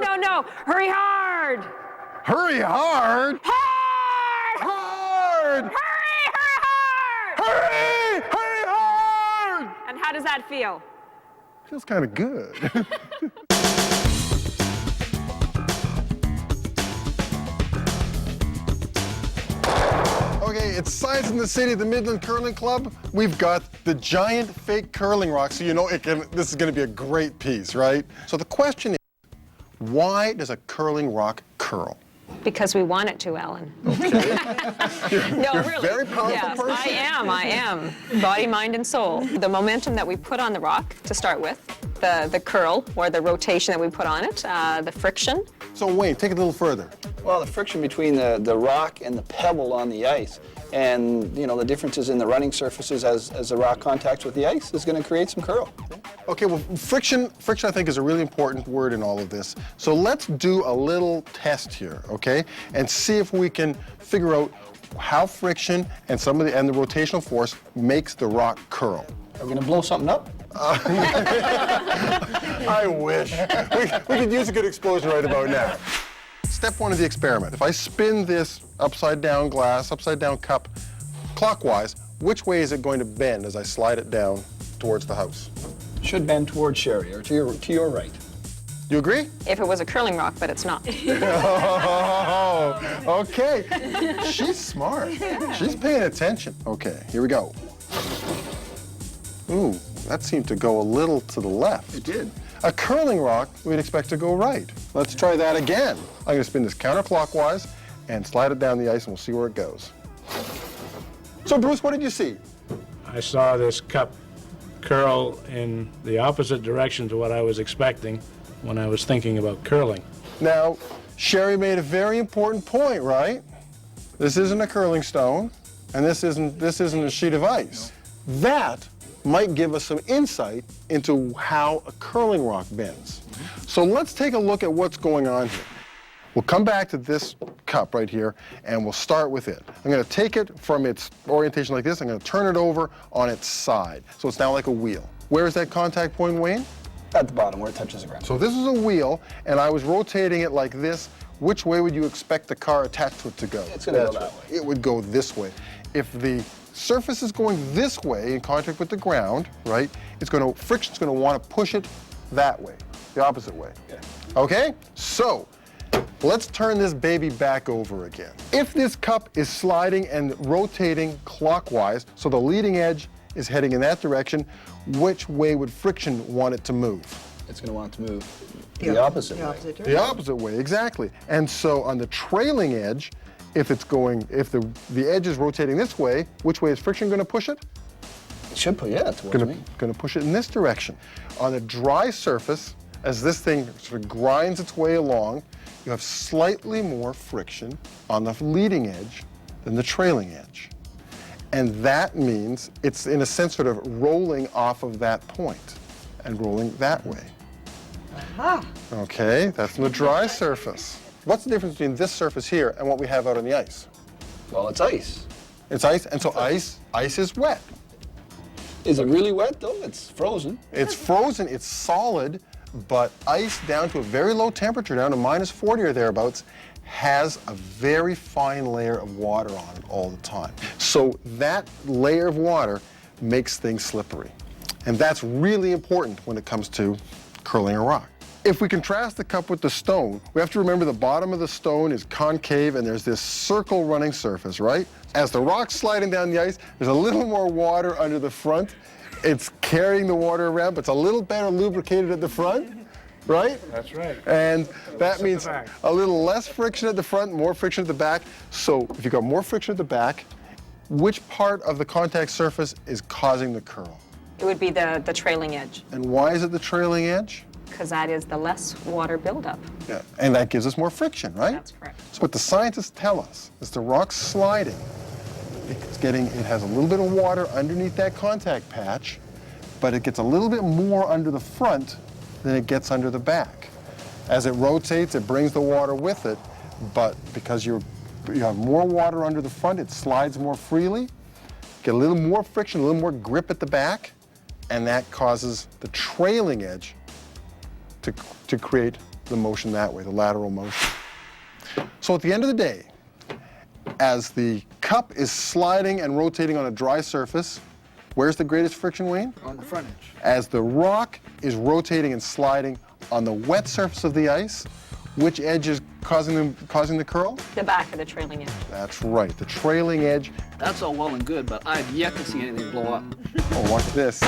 no. Hurry hard. Hurry hard? Hard! Hard! Hurry hard! Hurry! Hurry hard! And how does that feel? Feels kind of good. Okay, it's Science in the City, the Midland Curling Club. We've got the giant fake curling rock, so you know this is going to be a great piece, right? So the question is, why does a curling rock curl? Because we want it to, Alan. Okay. No, You're really. a very powerful Yes, person. I am. Body, mind, and soul. The momentum that we put on the rock to start with, the curl or the rotation that we put on it, the friction. So Wayne, take it a little further. Well, the friction between the rock and the pebble on the ice, and the differences in the running surfaces as the rock contacts with the ice is going to create some curl. Okay, well, friction I think is a really important word in all of this. So let's do a little test here, okay? And see if we can figure out how friction and the rotational force makes the rock curl. Are we going to blow something up? I wish. We could use a good explosion right about now. Step one of the experiment. If I spin this upside down glass, upside down cup, clockwise, which way is it going to bend as I slide it down towards the house? Should bend towards Sherry, or to your right. You agree? If it was a curling rock, but it's not. Oh, okay. She's smart. She's paying attention. Okay, here we go. Ooh, that seemed to go a little to the left. It did. A curling rock, we'd expect to go right. Let's try that again. I'm going to spin this counterclockwise and slide it down the ice, and we'll see where it goes. So, Bruce, what did you see? I saw this cup curl in the opposite direction to what I was expecting when I was thinking about curling. Now, Sherry made a very important point, right? This isn't a curling stone, and this isn't a sheet of ice. That might give us some insight into how a curling rock bends. So let's take a look at what's going on here. We'll come back to this cup right here, and we'll start with it. I'm going to take it from its orientation like this. I'm going to turn it over on its side, so it's now like a wheel. Where is that contact point, Wayne? At the bottom, where it touches the ground. So this is a wheel, and I was rotating it like this. Which way would you expect the car attached to it to go? It's going to go that way. It would go this way. If the surface is going this way in contact with the ground, right, friction's going to want to push it that way, the opposite way. Yeah. Okay? So let's turn this baby back over again. If this cup is sliding and rotating clockwise, so the leading edge is heading in that direction, which way would friction want it to move? It's going to want to move the opposite way. The opposite way, exactly. And so on the trailing edge, if the edge is rotating this way, which way is friction going to push it? It should put, towards me. Going to push it in this direction. On a dry surface, as this thing sort of grinds its way along, you have slightly more friction on the leading edge than the trailing edge. And that means it's, in a sense, sort of rolling off of that point and rolling that way. Aha. Okay, that's on the dry surface. What's the difference between this surface here and what we have out on the ice? Well, it's ice. It's ice, and so ice is wet. Is it really wet, though? It's frozen. It's frozen, it's solid, but ice down to a very low temperature, down to -40 or thereabouts, has a very fine layer of water on it all the time. So that layer of water makes things slippery. And that's really important when it comes to curling a rock. If we contrast the cup with the stone, we have to remember the bottom of the stone is concave and there's this circle running surface, right? As the rock's sliding down the ice, there's a little more water under the front. It's carrying the water around, but it's a little better lubricated at the front, right? That's right. And that means back. a little less friction at the front, more friction at the back. So if you've got more friction at the back, which part of the contact surface is causing the curl? It would be the trailing edge, And why is it the trailing edge? because that is the less water buildup. Yeah. And that gives us more friction, right? That's correct. So what the scientists tell us is the rock's sliding. It has a little bit of water underneath that contact patch, but it gets a little bit more under the front than it gets under the back. As it rotates, it brings the water with it, but because you have more water under the front, it slides more freely, get a little more friction, a little more grip at the back, and that causes the trailing edge to create the motion that way, the lateral motion. So at the end of the day, as the cup is sliding and rotating on a dry surface, where's the greatest friction, Wayne? On the front edge. As the rock is rotating and sliding on the wet surface of the ice, which edge is causing the curl? The back of the trailing edge. That's right, the trailing edge. That's all well and good, but I've yet to see anything blow up. Oh, watch this.